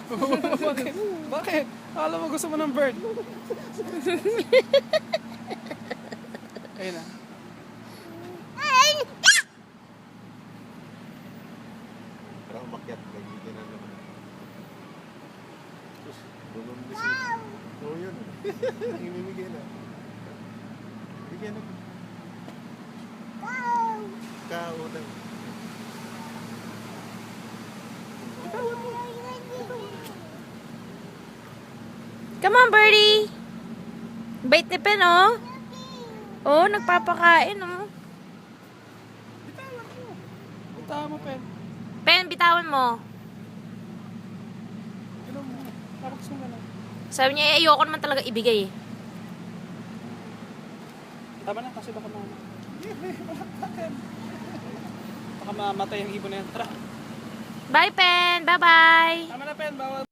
Bakit? Bakit? Akala mo gusto mo ng bird? Ayun na. Parang umakyat. Nagiging na naman. Bumambis yun. Oo yun. Nanginimigay na. Bigyan na. Kao daw. Come on, birdie. Bait ni Pen, oh. Oh, nagpapakain, oh. Bitawan mo. Bitawan mo, Pen. Pen, bitawan mo. Gano'n mo. Parang gusto mo na. Sabi niya, ayoko naman talaga ibigay, eh. Tama na kasi baka baka mamatay ang ibon na yan. Tara. Bye, Pen. Bye-bye. Tama na, Pen. Bawal.